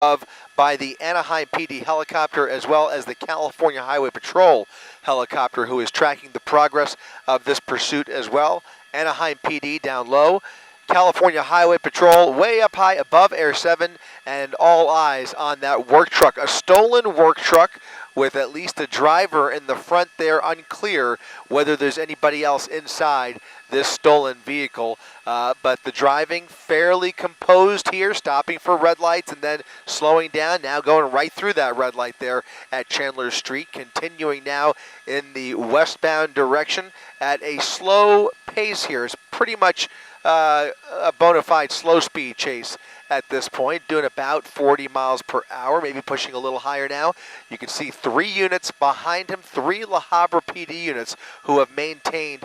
of by the Anaheim PD helicopter as well as the California Highway Patrol helicopter, who is tracking the progress of this pursuit as well. Anaheim PD down low, California Highway Patrol way up high above Air 7, and all eyes on that work truck. A stolen work truck with at least a driver in the front there. Unclear whether there's anybody else inside this stolen vehicle. But the driving fairly composed here, stopping for red lights and then slowing down, now going right through that red light there at Chandler Street, continuing now in the westbound direction at a slow pace here. It's pretty much a bona fide slow speed chase at this point, doing about 40 miles per hour, maybe pushing a little higher now. You can see 3 units behind him, 3 La Habra PD units who have maintained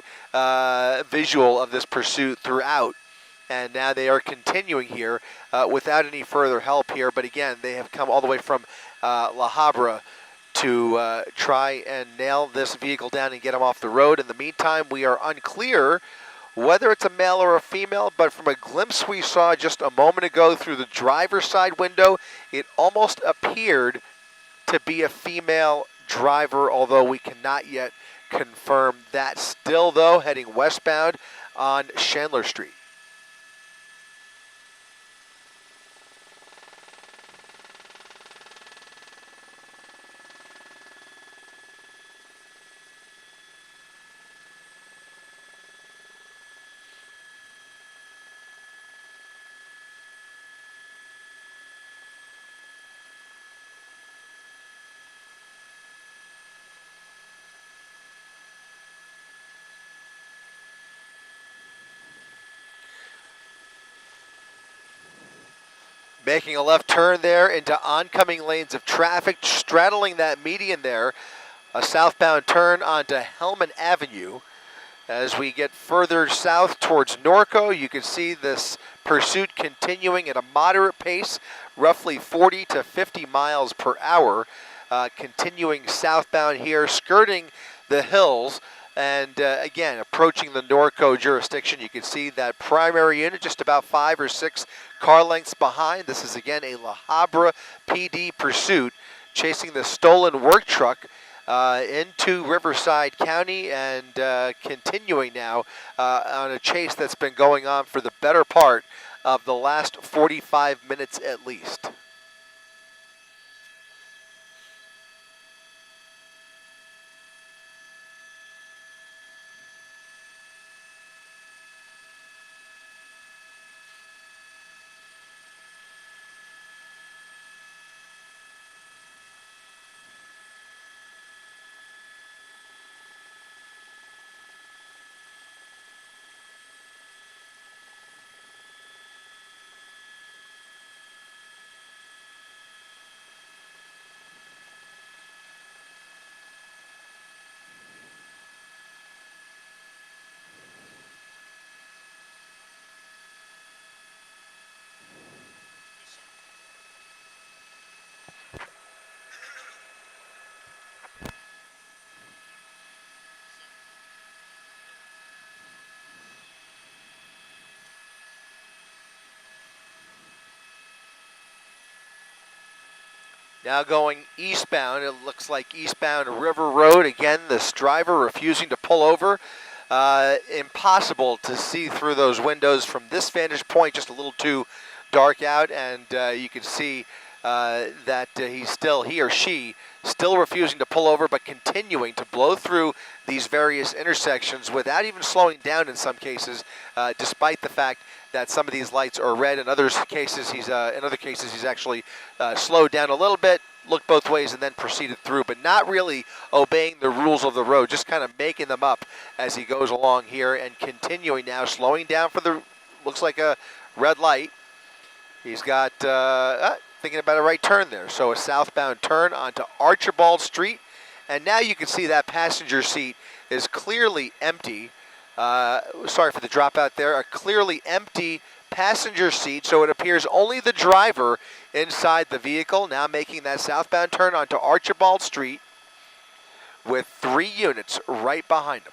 visual of this pursuit throughout. And now they are continuing here without any further help here. But again, they have come all the way from La Habra to try and nail this vehicle down and get him off the road. In the meantime, we are unclear whether it's a male or a female, but from a glimpse we saw just a moment ago through the driver's side window, it almost appeared to be a female driver, although we cannot yet confirm that. Still, though, heading westbound on Chandler Street. Making a left turn there into oncoming lanes of traffic, straddling that median there. A southbound turn onto Hellman Avenue. As we get further south towards Norco, you can see this pursuit continuing at a moderate pace, roughly 40 to 50 miles per hour. Continuing southbound here, skirting the hills. And again, approaching the Norco jurisdiction, you can see that primary unit just about 5 or 6 car lengths behind. This is again a La Habra PD pursuit, chasing the stolen work truck into Riverside County and continuing now on a chase that's been going on for the better part of the last 45 minutes at least. Now going eastbound, it looks like eastbound River Road. Again, this driver refusing to pull over. Impossible to see through those windows from this vantage point, just a little too dark out, and you can see that he or she still refusing to pull over, but continuing to blow through these various intersections without even slowing down in some cases, despite the fact that some of these lights are red. In other cases, he's actually slowed down a little bit, looked both ways, and then proceeded through, but not really obeying the rules of the road, just kind of making them up as he goes along here and continuing now, slowing down for the, looks like a red light. He's got, thinking about a right turn there. So a southbound turn onto Archibald Street. And now you can see that passenger seat is clearly empty. Sorry for the dropout there. A clearly empty passenger seat. So it appears only the driver inside the vehicle. Now making that southbound turn onto Archibald Street with 3 units right behind him.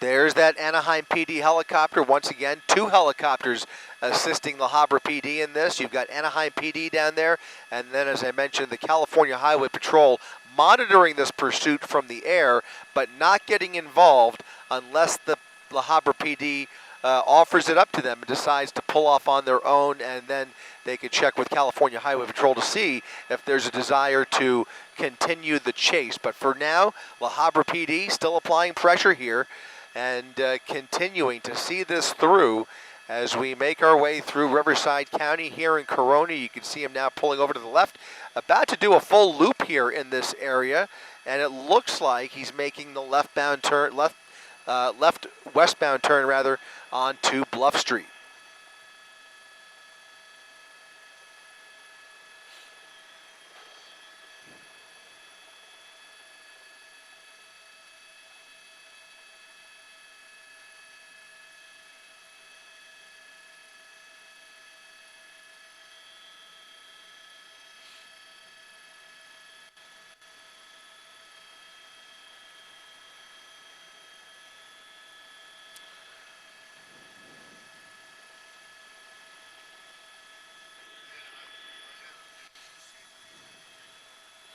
There's that Anaheim PD helicopter. Once again, 2 helicopters assisting La Habra PD in this. You've got Anaheim PD down there, and then, as I mentioned, the California Highway Patrol monitoring this pursuit from the air, but not getting involved unless the La Habra PD offers it up to them and decides to pull off on their own, and then they could check with California Highway Patrol to see if there's a desire to continue the chase. But for now, La Habra PD still applying pressure here and continuing to see this through as we make our way through Riverside County here in Corona. You can see him now pulling over to the left, about to do a full loop here in this area, and it looks like he's making the westbound turn rather, onto Bluff Street.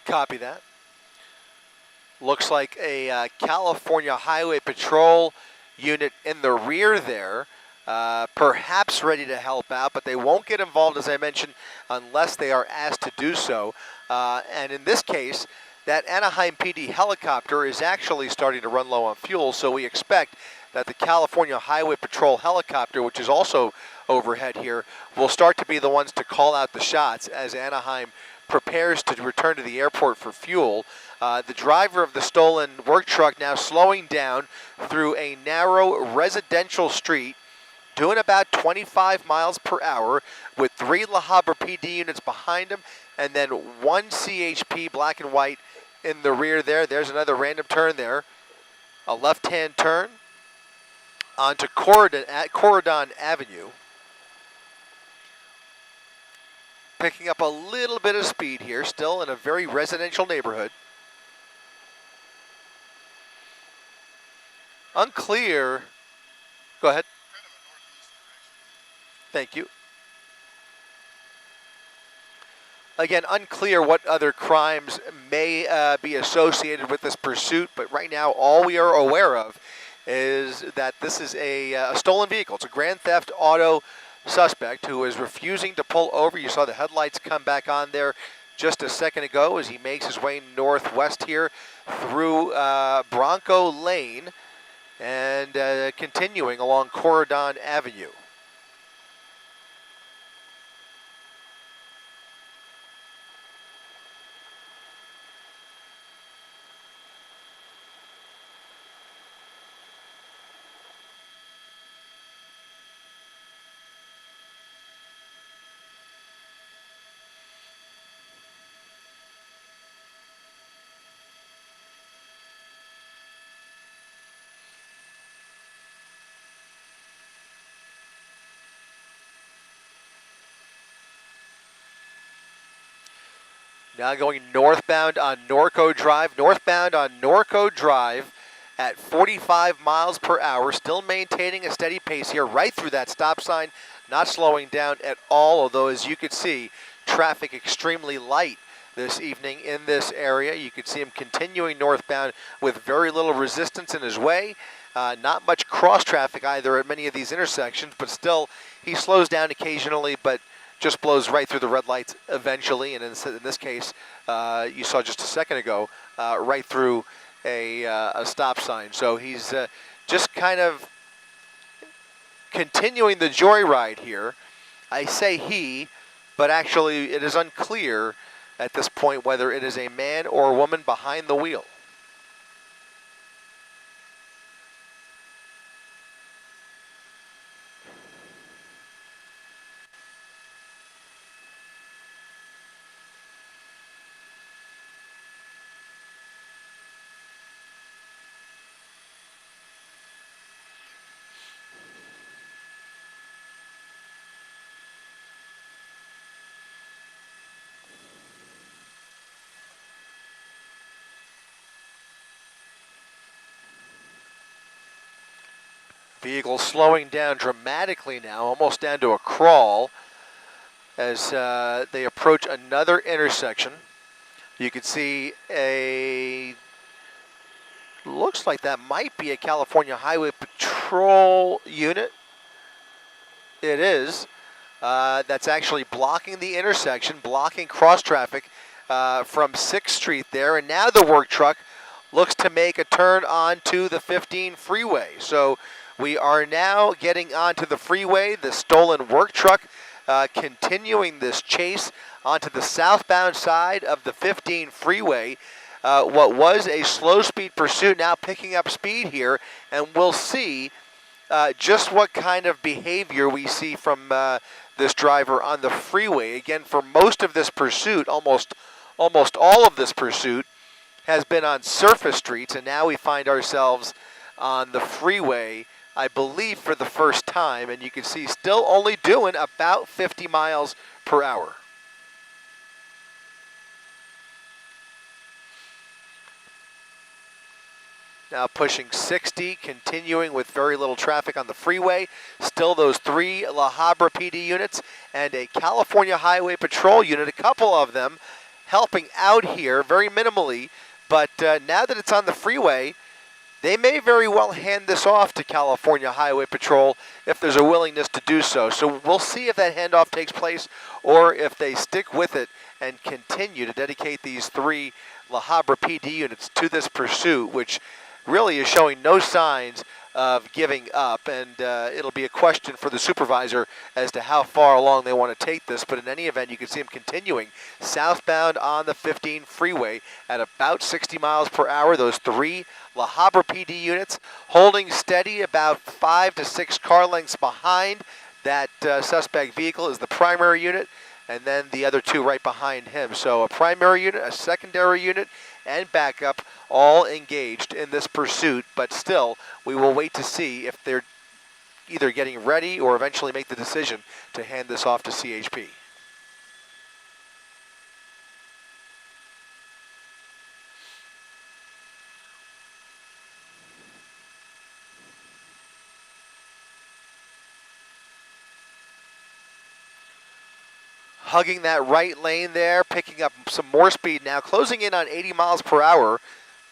Copy that. Looks like a California Highway Patrol unit in the rear there, perhaps ready to help out, but they won't get involved, as I mentioned, unless they are asked to do so. And in this case, that Anaheim PD helicopter is actually starting to run low on fuel, so we expect that the California Highway Patrol helicopter, which is also overhead here, will start to be the ones to call out the shots as Anaheim prepares to return to the airport for fuel. The driver of the stolen work truck now slowing down through a narrow residential street, doing about 25 miles per hour with 3 La Habra PD units behind him, and then 1 CHP black and white in the rear there. There's another random turn there. A left-hand turn onto Corridon Avenue. Picking up a little bit of speed here, still in a very residential neighborhood. Unclear. Go ahead. Thank you. Again, unclear what other crimes may be associated with this pursuit, but right now all we are aware of is that this is a stolen vehicle. It's a grand theft auto suspect who is refusing to pull over. You saw the headlights come back on there just a second ago as he makes his way northwest here through Bronco Lane and continuing along Corridon Avenue. Now going northbound on Norco Drive at 45 miles per hour, still maintaining a steady pace here right through that stop sign, not slowing down at all, although as you could see, traffic extremely light this evening in this area. You could see him continuing northbound with very little resistance in his way. Not much cross traffic either at many of these intersections, but still he slows down occasionally, but just blows right through the red lights eventually, and in this case, you saw just a second ago, right through a stop sign. So he's just kind of continuing the joyride here. I say he, but actually it is unclear at this point whether it is a man or a woman behind the wheel. Vehicle slowing down dramatically now, almost down to a crawl as they approach another intersection. You can see looks like that might be a California Highway Patrol unit. It is. That's actually blocking the intersection, blocking cross traffic from 6th Street there. And now the work truck looks to make a turn onto the 15 freeway. So we are now getting onto the freeway. The stolen work truck continuing this chase onto the southbound side of the 15 freeway. What was a slow speed pursuit now picking up speed here, and we'll see just what kind of behavior we see from this driver on the freeway. Again, for most of this pursuit, almost all of this pursuit has been on surface streets, and now we find ourselves on the freeway, I believe, for the first time, and you can see still only doing about 50 miles per hour. Now pushing 60, continuing with very little traffic on the freeway. Still those 3 La Habra PD units and a California Highway Patrol unit, a couple of them helping out here very minimally. But now that it's on the freeway, they may very well hand this off to California Highway Patrol if there's a willingness to do so. So we'll see if that handoff takes place or if they stick with it and continue to dedicate these 3 La Habra PD units to this pursuit, which really is showing no signs of giving up, and it'll be a question for the supervisor as to how far along they want to take this. But in any event, you can see them continuing southbound on the 15 freeway at about 60 miles per hour. Those 3 La Habra PD units holding steady about 5 to 6 car lengths behind that suspect vehicle is the primary unit, and then the other 2 right behind him. So a primary unit, a secondary unit, and backup all engaged in this pursuit, but still we will wait to see if they're either getting ready or eventually make the decision to hand this off to CHP. Hugging that right lane there, picking up some more speed now, closing in on 80 miles per hour,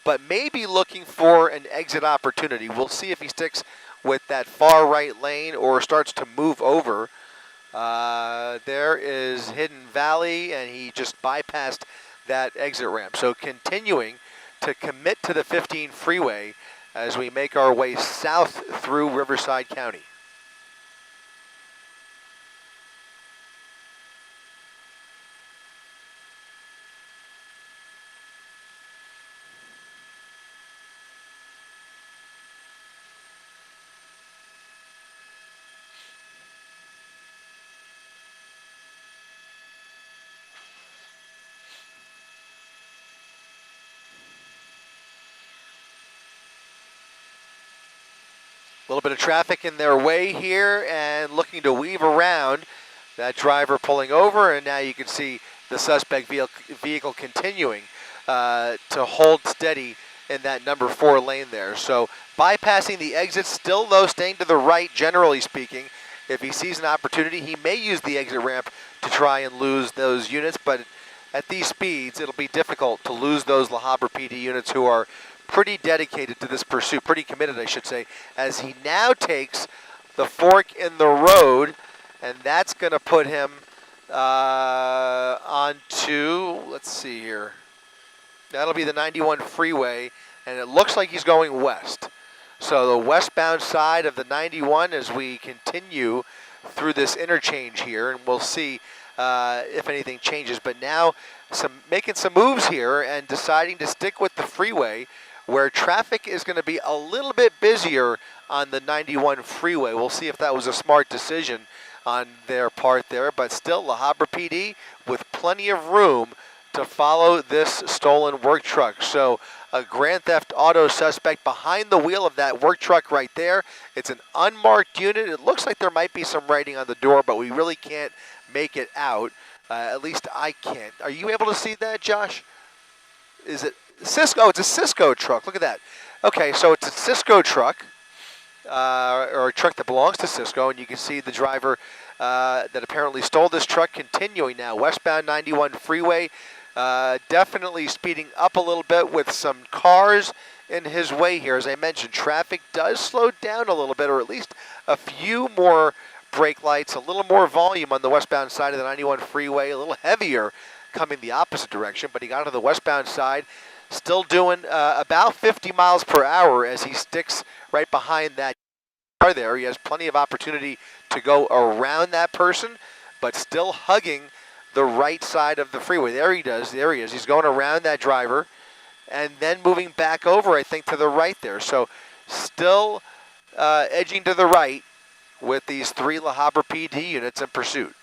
but maybe looking for an exit opportunity. We'll see if he sticks with that far right lane or starts to move over. There is Hidden Valley, and he just bypassed that exit ramp. So continuing to commit to the 15 freeway as we make our way south through Riverside County. A little bit of traffic in their way here and looking to weave around that driver pulling over, and now you can see the suspect vehicle continuing to hold steady in that number 4 lane there. So bypassing the exit, still though staying to the right generally speaking. If he sees an opportunity, he may use the exit ramp to try and lose those units, but at these speeds it'll be difficult to lose those La Habra PD units who are pretty dedicated to this pursuit, pretty committed I should say, as he now takes the fork in the road, and that's going to put him onto, let's see here, that'll be the 91 freeway, and it looks like he's going west. So the westbound side of the 91 as we continue through this interchange here, and we'll see if anything changes. But now making some moves here and deciding to stick with the freeway where traffic is going to be a little bit busier on the 91 freeway. We'll see if that was a smart decision on their part there, but still La Habra PD with plenty of room to follow this stolen work truck. So a Grand Theft Auto suspect behind the wheel of that work truck right there. It's an unmarked unit. It looks like there might be some writing on the door, but we really can't make it out. At least I can't. Are you able to see that, Josh? Is it Cisco? Oh, it's a Cisco truck. Look at that. Okay, so it's a Cisco truck. or a truck that belongs to Cisco, and you can see the driver that apparently stole this truck continuing now westbound 91 freeway, definitely speeding up a little bit with some cars in his way here. As I mentioned, traffic does slow down a little bit, or at least a few more brake lights, a little more volume on the westbound side of the 91 freeway, a little heavier coming the opposite direction, but he got to the westbound side, still doing about 50 miles per hour as he sticks right behind that car there. He has plenty of opportunity to go around that person, but still hugging the right side of the freeway. There he does. There he is. He's going around that driver and then moving back over, I think, to the right there. So still edging to the right with these 3 La Habra PD units in pursuit.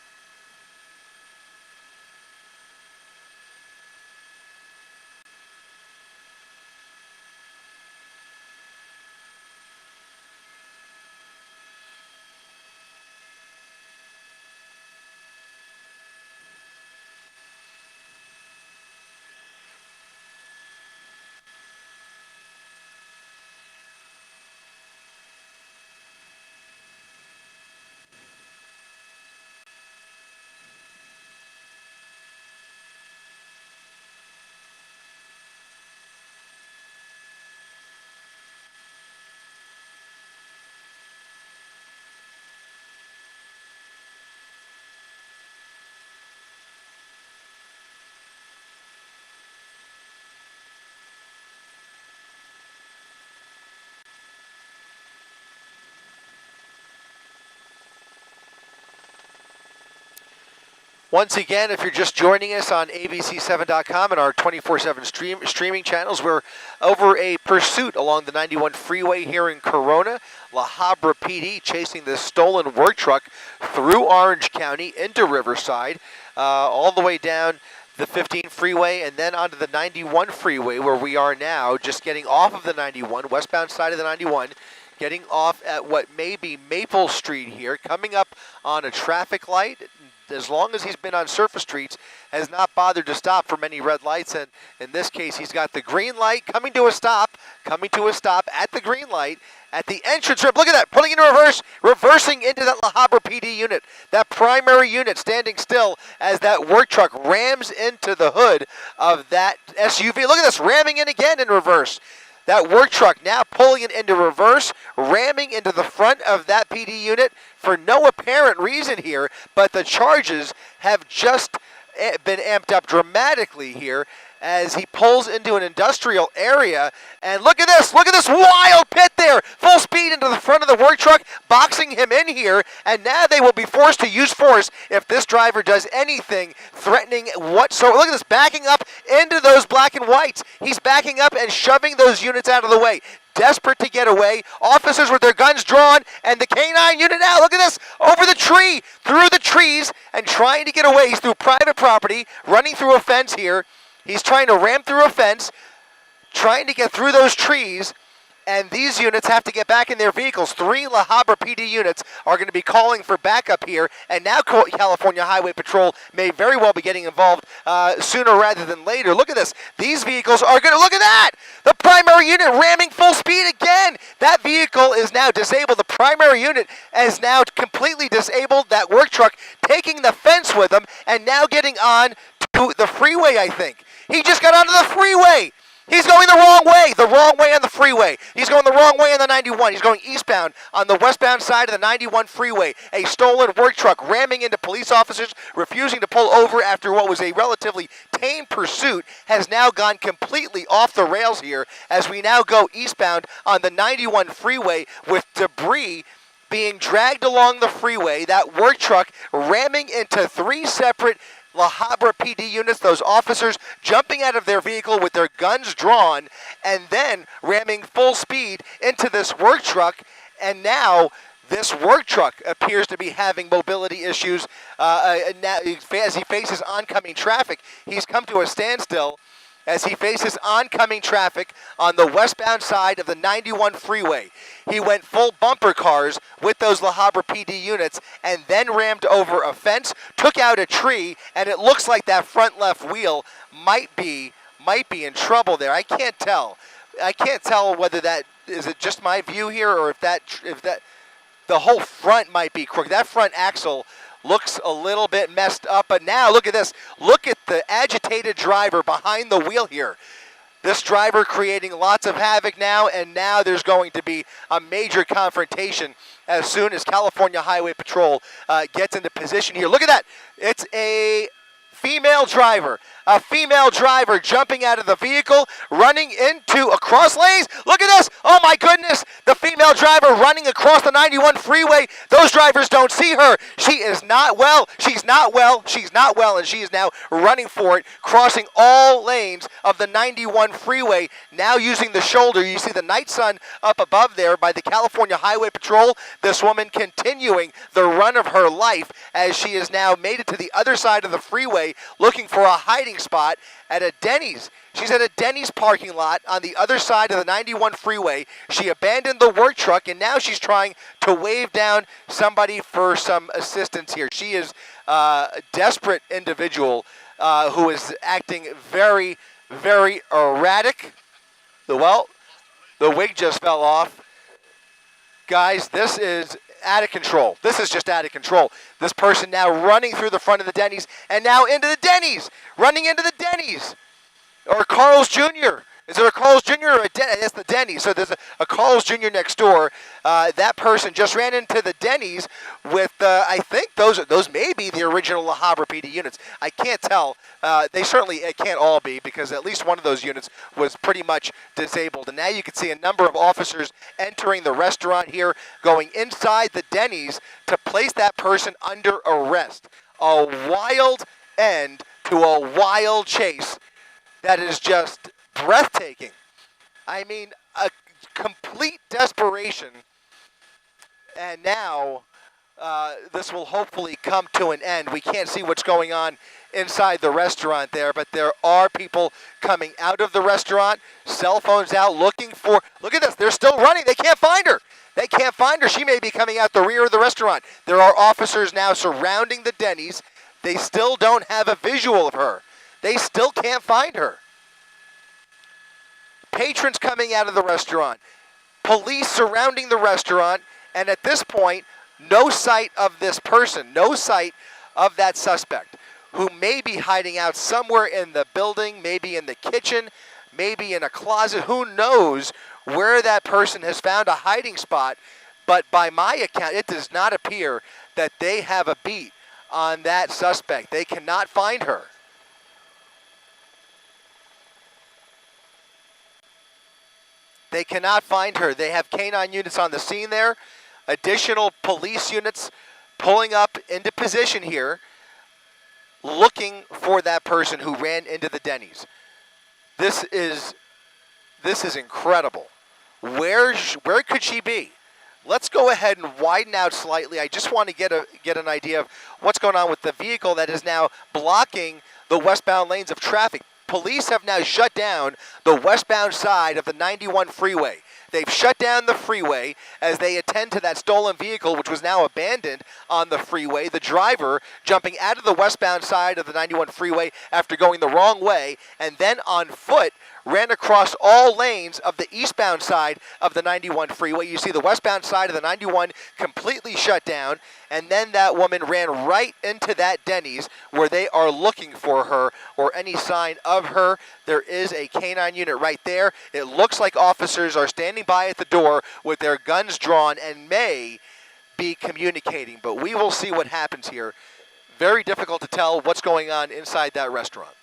Once again, if you're just joining us on abc7.com and our 24/7 streaming channels, we're over a pursuit along the 91 freeway here in Corona. La Habra PD chasing this stolen work truck through Orange County into Riverside, all the way down the 15 freeway and then onto the 91 freeway where we are now, just getting off of the 91, westbound side of the 91, getting off at what may be Maple Street here, coming up on a traffic light. As long as he's been on surface streets, has not bothered to stop for many red lights, and in this case, he's got the green light coming to a stop at the green light at the entrance ramp. Look at that, pulling into reverse, reversing into that La Habra PD unit, that primary unit standing still as that work truck rams into the hood of that SUV. Look at this, ramming in again in reverse. That work truck now pulling it into reverse, ramming into the front of that PD unit for no apparent reason here, but the charges have just been amped up dramatically here as he pulls into an industrial area. And look at this wild pit there, full speed into the front of the work truck, boxing him in here, and now they will be forced to use force if this driver does anything threatening whatsoever. Look at this, backing up into those black and whites. He's backing up and shoving those units out of the way. Desperate to get away, officers with their guns drawn, and the K9 unit now, look at this, over the tree, through the trees, and trying to get away. He's through private property, running through a fence here. He's trying to ram through a fence, trying to get through those trees, and these units have to get back in their vehicles. 3 La Habra PD units are going to be calling for backup here, and now California Highway Patrol may very well be getting involved sooner rather than later. Look at this. These vehicles are going to, look at that! The primary unit ramming full speed again! That vehicle is now disabled. The primary unit is now completely disabled. That work truck taking the fence with them, and now getting on to the freeway, I think. He just got onto the freeway! He's going the wrong way on the freeway. He's going the wrong way on the 91. He's going eastbound on the westbound side of the 91 freeway. A stolen work truck ramming into police officers, refusing to pull over after what was a relatively tame pursuit, has now gone completely off the rails here as we now go eastbound on the 91 freeway with debris being dragged along the freeway. That work truck ramming into 3 separate La Habra PD units, those officers jumping out of their vehicle with their guns drawn and then ramming full speed into this work truck. And now this work truck appears to be having mobility issues as he faces oncoming traffic. He's come to a standstill as he faces oncoming traffic on the westbound side of the 91 freeway. He went full bumper cars with those La Habra PD units and then rammed over a fence, took out a tree, and it looks like that front left wheel might be in trouble there. I can't tell whether that is it just my view here, or if that the whole front might be crooked. That front axle looks a little bit messed up, but now look at this. Look at the agitated driver behind the wheel here. This driver creating lots of havoc now, and now there's going to be a major confrontation as soon as California Highway Patrol gets into position here. Look at that. It's a female driver. A female driver jumping out of the vehicle, running into across lanes. Look at this. Oh my goodness. The female driver running across the 91 freeway. Those drivers don't see her. She is not well. She's not well. She's not well. And she is now running for it, crossing all lanes of the 91 freeway, now using the shoulder. You see the night sun up above there by the California Highway Patrol. This woman continuing the run of her life as she has now made it to the other side of the freeway, looking for a hiding spot at a Denny's. She's at a Denny's parking lot on the other side of the 91 freeway. She abandoned the work truck, and now she's trying to wave down somebody for some assistance here. She is a desperate individual who is acting very, very erratic. The wig just fell off. Guys, this is out of control. This is just out of control. This person now running through the front of the Denny's and now into the Denny's, running into the Denny's. Or Carl's Jr. Is it a Carl's Jr. or a Denny's? It's the Denny's. So there's a Carl's Jr. next door. That person just ran into the Denny's with, I think those may be the original La Habra PD units. I can't tell. They certainly can't all be, because at least one of those units was pretty much disabled. And now you can see a number of officers entering the restaurant here, going inside the Denny's to place that person under arrest. A wild end to a wild chase that is just breathtaking. I mean, a complete desperation. And now this will hopefully come to an end. We can't see what's going on inside the restaurant there, but there are people coming out of the restaurant, cell phones out, looking for, look at this, they're still running. They can't find her. They can't find her. She may be coming out the rear of the restaurant. There are officers now surrounding the Denny's. They still don't have a visual of her. They still can't find her. Patrons coming out of the restaurant, police surrounding the restaurant, and at this point, no sight of this person, no sight of that suspect, who may be hiding out somewhere in the building, maybe in the kitchen, maybe in a closet. Who knows where that person has found a hiding spot, but by my account, it does not appear that they have a beat on that suspect. They cannot find her. They cannot find her. They have canine units on the scene there. Additional police units pulling up into position here, looking for that person who ran into the Denny's. This is incredible. Where could she be? Let's go ahead and widen out slightly. I just want to get an idea of what's going on with the vehicle that is now blocking the westbound lanes of traffic. Police have now shut down the westbound side of the 91 freeway. They've shut down the freeway as they attend to that stolen vehicle, which was now abandoned on the freeway. The driver jumping out of the westbound side of the 91 freeway after going the wrong way, and then on foot ran across all lanes of the eastbound side of the 91 freeway. You see the westbound side of the 91 completely shut down, and then that woman ran right into that Denny's where they are looking for her or any sign of her. There is a canine unit right there. It looks like officers are standing by at the door with their guns drawn and may be communicating, but we will see what happens here. Very difficult to tell what's going on inside that restaurant.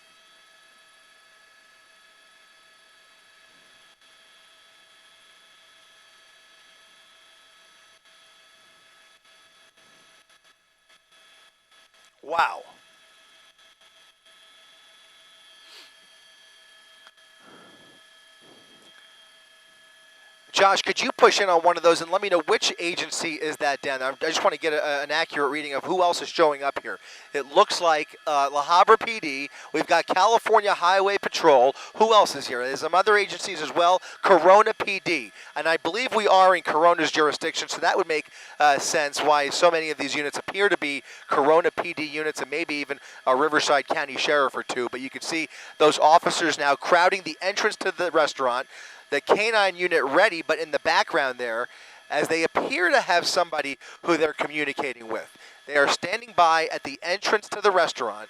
Wow. Josh, could you push in on one of those and let me know which agency is that down there? I just want to get an accurate reading of who else is showing up here. It looks like La Habra PD. We've got California Highway Patrol. Who else is here? There's some other agencies as well. Corona PD. And I believe we are in Corona's jurisdiction, so that would make sense why so many of these units appear to be Corona PD units, and maybe even a Riverside County Sheriff or two. But you can see those officers now crowding the entrance to the restaurant. the canine unit ready, but in the background there, as they appear to have somebody who they're communicating with. They are standing by at the entrance to the restaurant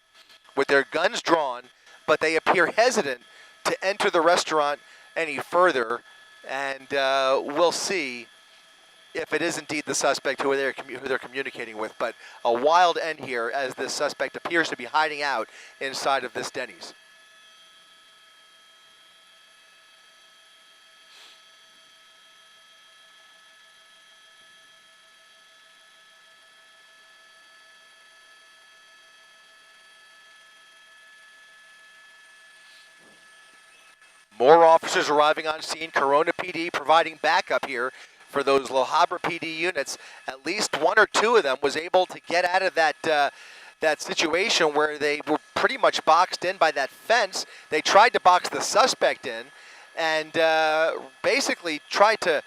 with their guns drawn, but they appear hesitant to enter the restaurant any further, and we'll see if it is indeed the suspect who they're communicating with. But a wild end here as this suspect appears to be hiding out inside of this Denny's. More officers arriving on scene. Corona PD providing backup here for those La Habra PD units. At least one or two of them was able to get out of that situation where they were pretty much boxed in by that fence. They tried to box the suspect in and basically tried to,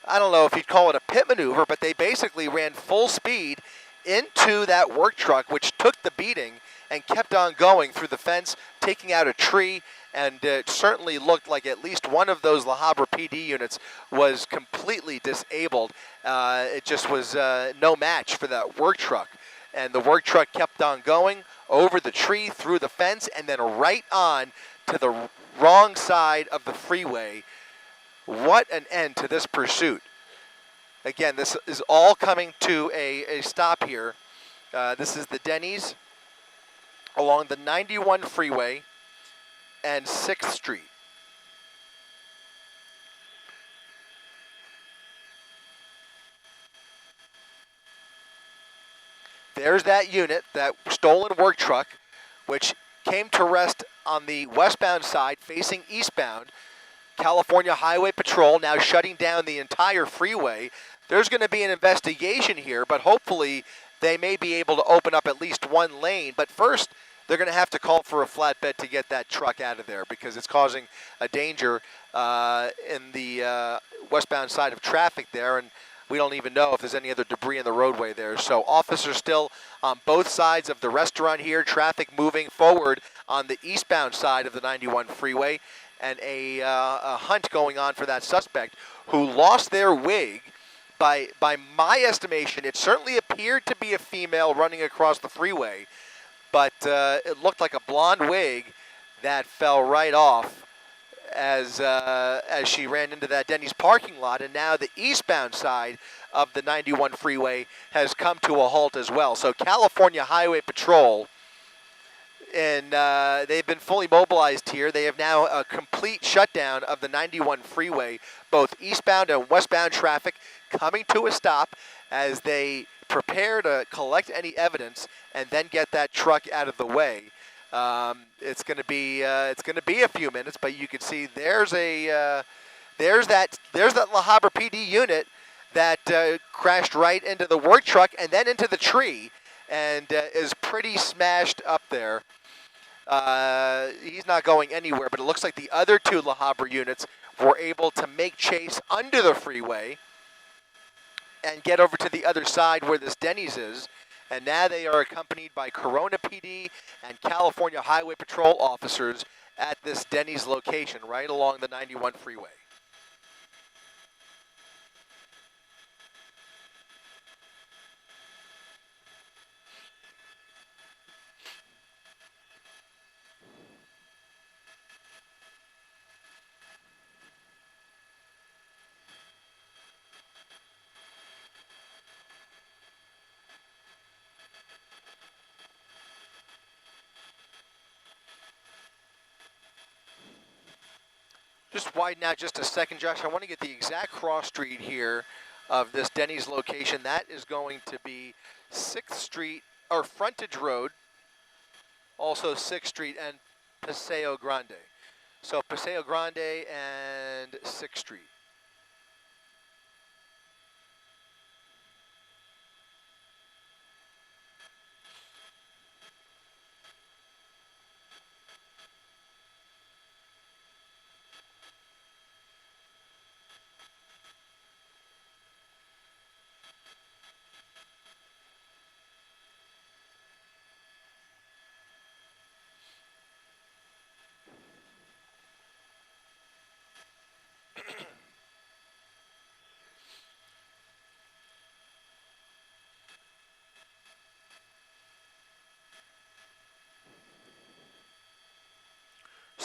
I don't know if you'd call it a pit maneuver, but they basically ran full speed into that work truck, which took the beating and kept on going through the fence, taking out a tree, and it certainly looked like at least one of those La Habra PD units was completely disabled. It just was no match for that work truck. And the work truck kept on going over the tree, through the fence, and then right on to the wrong side of the freeway. What an end to this pursuit. Again, this is all coming to a stop here. This is the Denny's along the 91 freeway and 6th Street. There's that unit, that stolen work truck, which came to rest on the westbound side facing eastbound. California Highway Patrol now shutting down the entire freeway. There's going to be an investigation here, but hopefully they may be able to open up at least one lane. But first, they're going to have to call for a flatbed to get that truck out of there because it's causing a danger in the westbound side of traffic there, and we don't even know if there's any other debris in the roadway there. So officers still on both sides of the restaurant here, traffic moving forward on the eastbound side of the 91 freeway, and a hunt going on for that suspect who lost their wig. By my estimation, it certainly appeared to be a female running across the freeway, but it looked like a blonde wig that fell right off as she ran into that Denny's parking lot, and now the eastbound side of the 91 freeway has come to a halt as well. So California Highway Patrol, and they've been fully mobilized here. They have now a complete shutdown of the 91 freeway, both eastbound and westbound traffic coming to a stop as they prepare to collect any evidence and then get that truck out of the way. It's going to be a few minutes, but you can see there's that La Habra PD unit that crashed right into the work truck and then into the tree, and is pretty smashed up there. He's not going anywhere, but it looks like the other two La Habra units were able to make chase under the freeway and get over to the other side where this Denny's is. And now they are accompanied by Corona PD and California Highway Patrol officers at this Denny's location right along the 91 freeway. Just widen out just a second, Josh. I want to get the exact cross street here of this Denny's location. That is going to be 6th Street, or Frontage Road, also 6th Street and Paseo Grande. So Paseo Grande and 6th Street.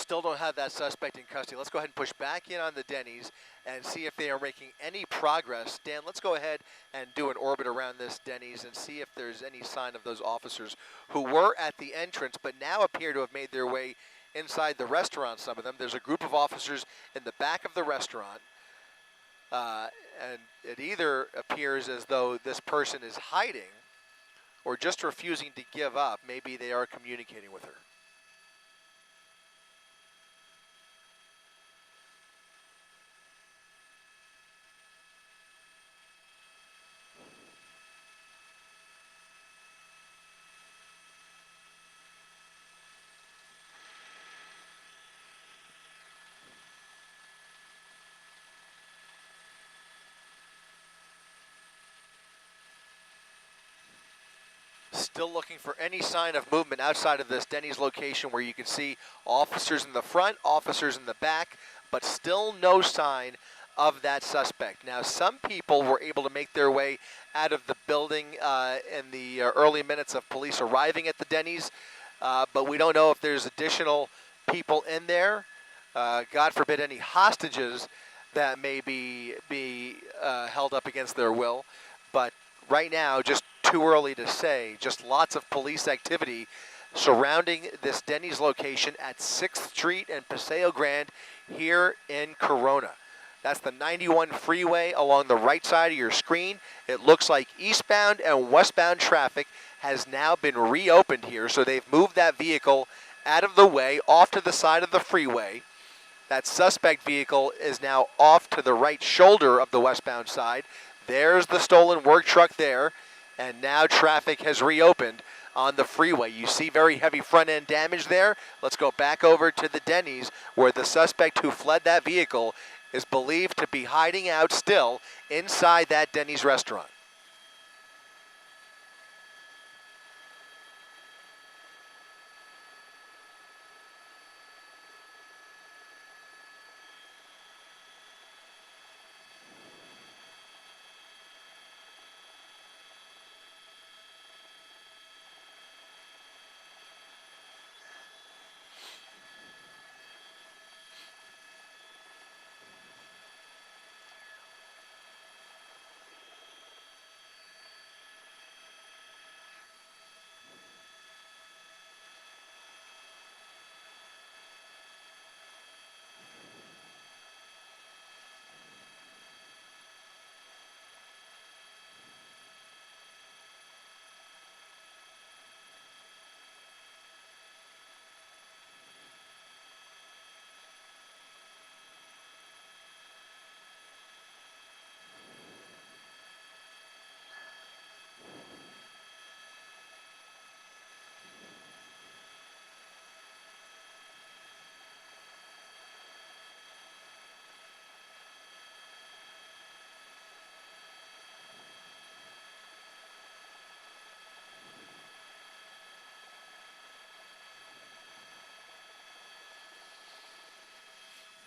Still don't have that suspect in custody. Let's go ahead and push back in on the Denny's and see if they are making any progress. Dan, let's go ahead and do an orbit around this Denny's and see if there's any sign of those officers who were at the entrance but now appear to have made their way inside the restaurant, some of them. There's a group of officers in the back of the restaurant, and it either appears as though this person is hiding or just refusing to give up. Maybe they are communicating with her. Still looking for any sign of movement outside of this Denny's location, where you can see officers in the front, officers in the back, but still no sign of that suspect. Now, some people were able to make their way out of the building in the early minutes of police arriving at the Denny's, but we don't know if there's additional people in there. God forbid any hostages that may be held up against their will. But right now, just too early to say. Just lots of police activity surrounding this Denny's location at 6th Street and Paseo Grande here in Corona. That's the 91 freeway along the right side of your screen. It looks like eastbound and westbound traffic has now been reopened here, so they've moved that vehicle out of the way, off to the side of the freeway. That suspect vehicle is now off to the right shoulder of the westbound side. There's the stolen work truck there. And now traffic has reopened on the freeway. You see very heavy front-end damage there. Let's go back over to the Denny's, where the suspect who fled that vehicle is believed to be hiding out still inside that Denny's restaurant.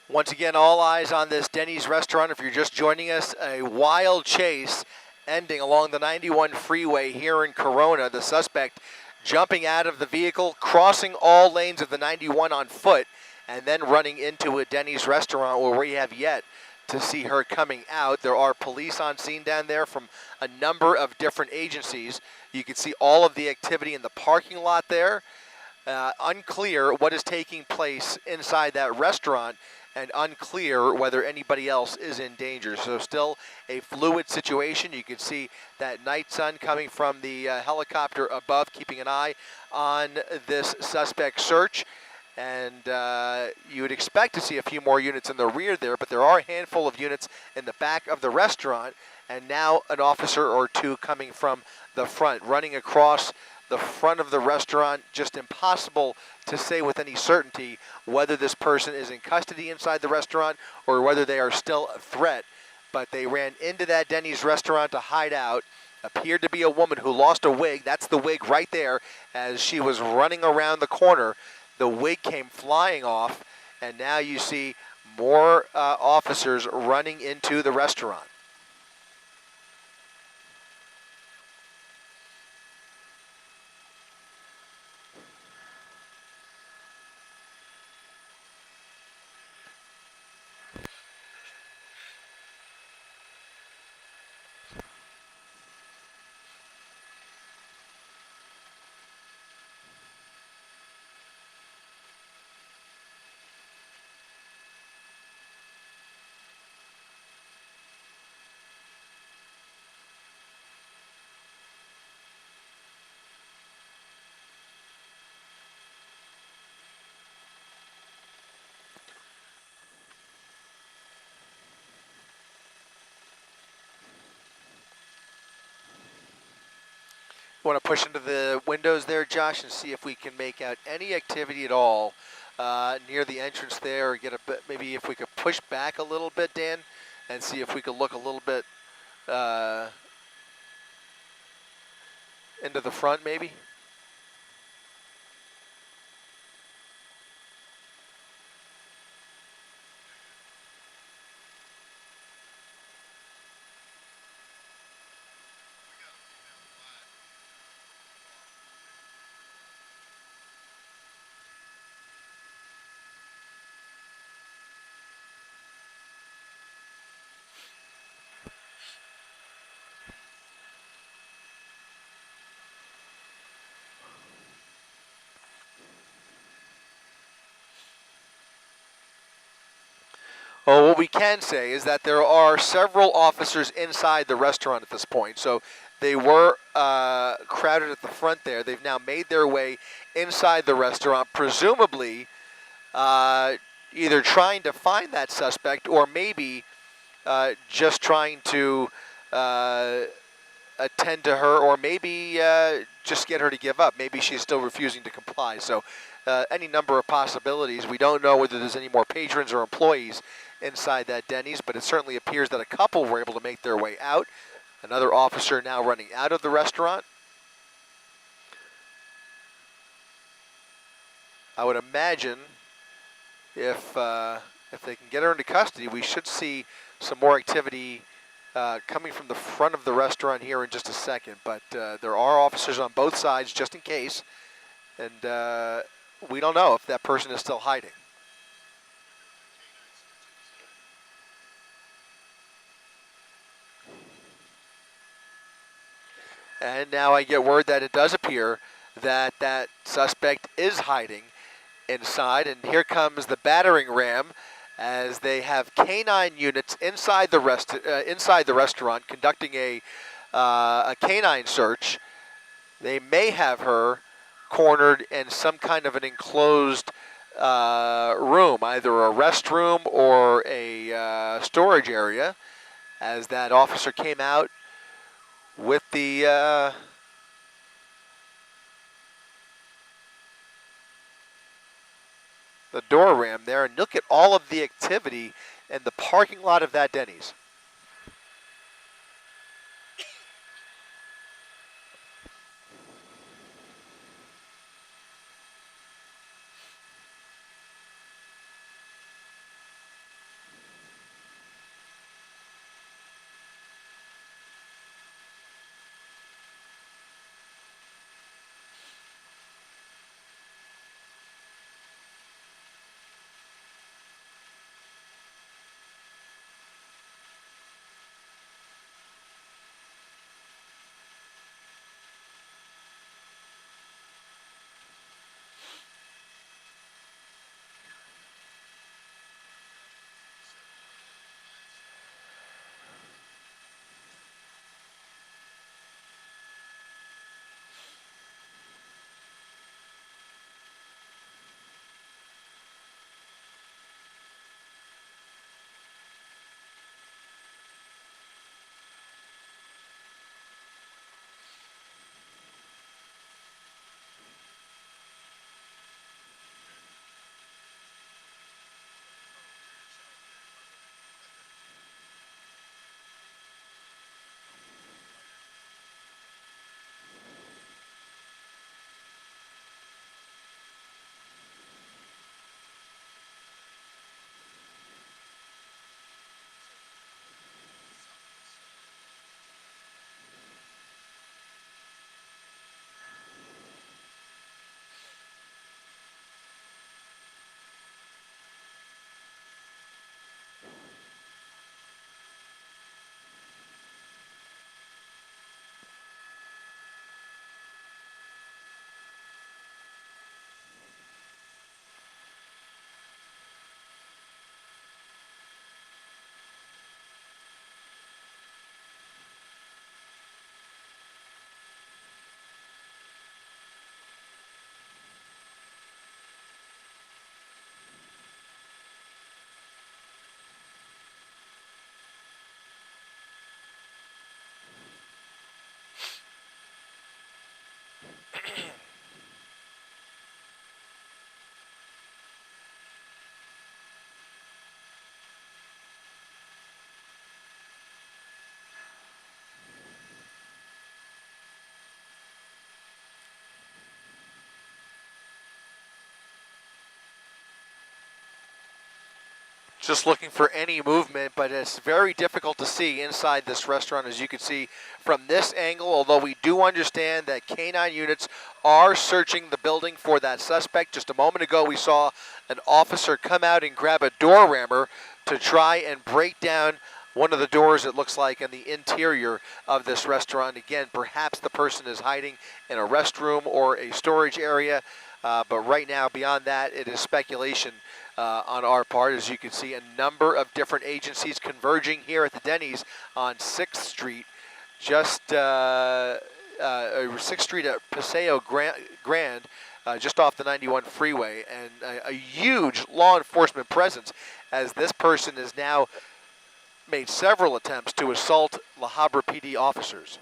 Once again, all eyes on this Denny's restaurant. If you're just joining us, a wild chase ending along the 91 freeway here in Corona. The suspect jumping out of the vehicle, crossing all lanes of the 91 on foot, and then running into a Denny's restaurant where we have yet to see her coming out. There are police on scene down there from a number of different agencies. You can see all of the activity in the parking lot there. Unclear what is taking place inside that restaurant, and unclear whether anybody else is in danger. So still a fluid situation. You can see that night sun coming from the helicopter above, keeping an eye on this suspect search. And you would expect to see a few more units in the rear there, but there are a handful of units in the back of the restaurant, and now an officer or two coming from the front, running across the front of the restaurant. Just impossible to say with any certainty whether this person is in custody inside the restaurant or whether they are still a threat. But they ran into that Denny's restaurant to hide out. Appeared to be a woman who lost a wig. That's the wig right there. As she was running around the corner, the wig came flying off, and now you see more officers running into the restaurant. Want to push into the windows there, Josh, and see if we can make out any activity at all near the entrance there, or get a bit, maybe if we could push back a little bit, Dan, and see if we could look a little bit into the front, maybe. Well, what we can say is that there are several officers inside the restaurant at this point. So they were crowded at the front there. They've now made their way inside the restaurant, presumably either trying to find that suspect or maybe just trying to attend to her, or maybe just get her to give up. Maybe she's still refusing to comply. So any number of possibilities. We don't know whether there's any more patrons or employees inside that Denny's, but it certainly appears that a couple were able to make their way out. Another officer now running out of the restaurant. I would imagine if they can get her into custody, we should see some more activity coming from the front of the restaurant here in just a second. But there are officers on both sides just in case, and we don't know if that person is still hiding. And now I get word that it does appear that that suspect is hiding inside. And here comes the battering ram as they have canine units inside the restaurant conducting a canine search. They may have her cornered in some kind of an enclosed room, either a restroom or a storage area, as that officer came out with the door ram there. And look at all of the activity in the parking lot of that Denny's. Just looking for any movement, but it's very difficult to see inside this restaurant, as you can see from this angle, although we do understand that K-9 units are searching the building for that suspect. Just a moment ago, we saw an officer come out and grab a door rammer to try and break down one of the doors, it looks like, in the interior of this restaurant. Again, perhaps the person is hiding in a restroom or a storage area, but right now, beyond that, it is speculation on our part. As you can see, a number of different agencies converging here at the Denny's on 6th Street, just 6th Street at Paseo Grand, just off the 91 freeway, and a huge law enforcement presence, as this person has now made several attempts to assault La Habra PD officers.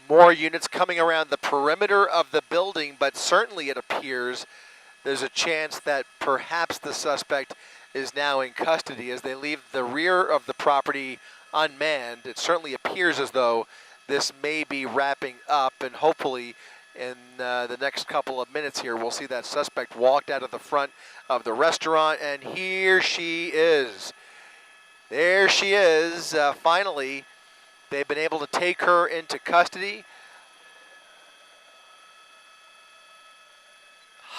More units coming around the perimeter of the building, but certainly it appears there's a chance that perhaps the suspect is now in custody as they leave the rear of the property unmanned. It certainly appears as though this may be wrapping up, and hopefully in the next couple of minutes here, we'll see that suspect walked out of the front of the restaurant, and here she is. There she is, finally. They've been able to take her into custody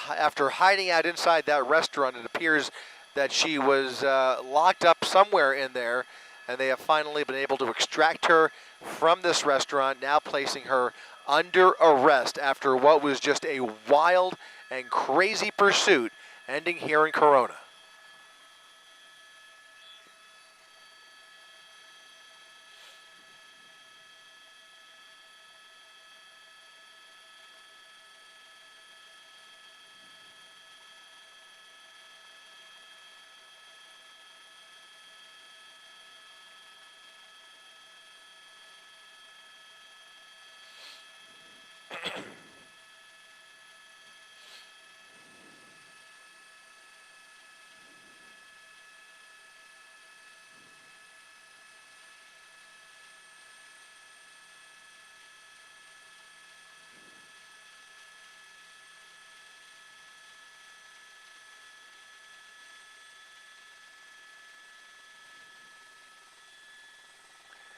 after hiding out inside that restaurant. It appears that she was locked up somewhere in there, and they have finally been able to extract her from this restaurant, now placing her under arrest after what was just a wild and crazy pursuit ending here in Corona.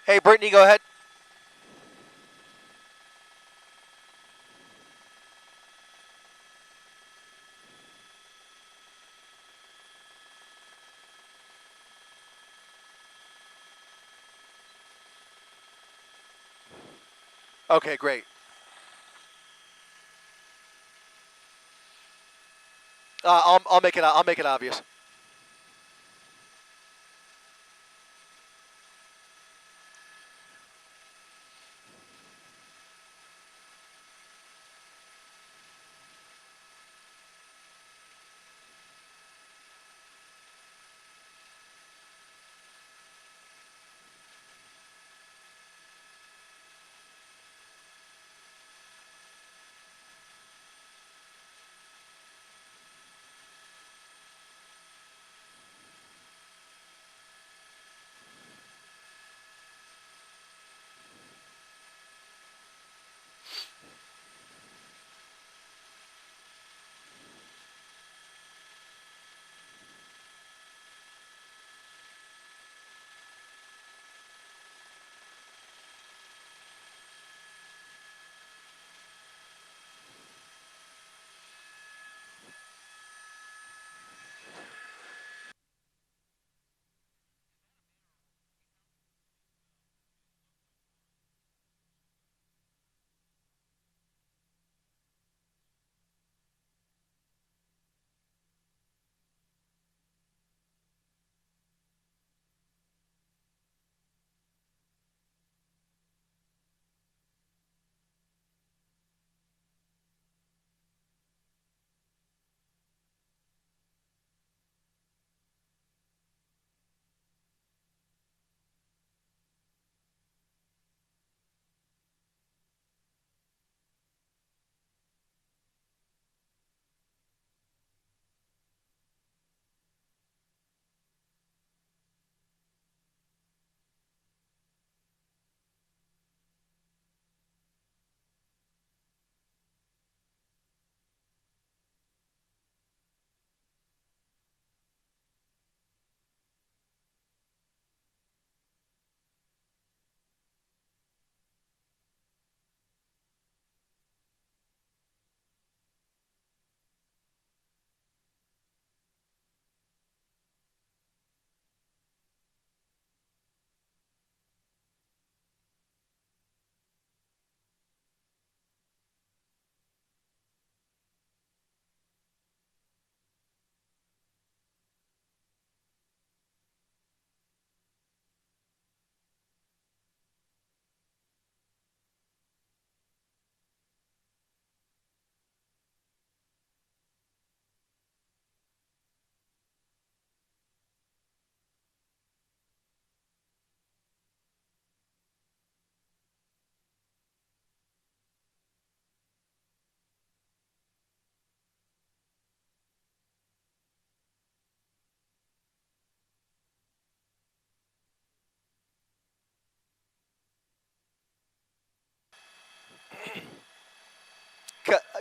Hey, Brittany, go ahead. Okay, great. I'll make it. I'll make it obvious.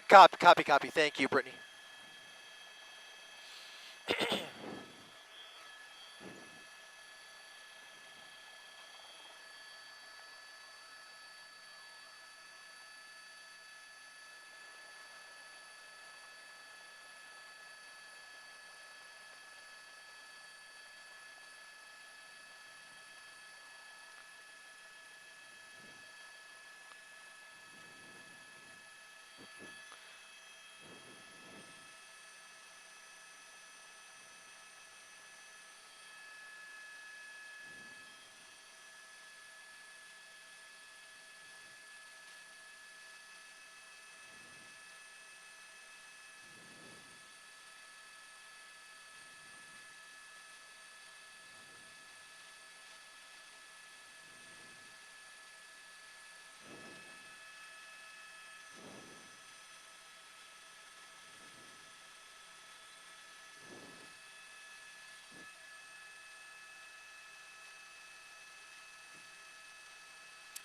Copy. Thank you, Brittany.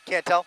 Can't tell.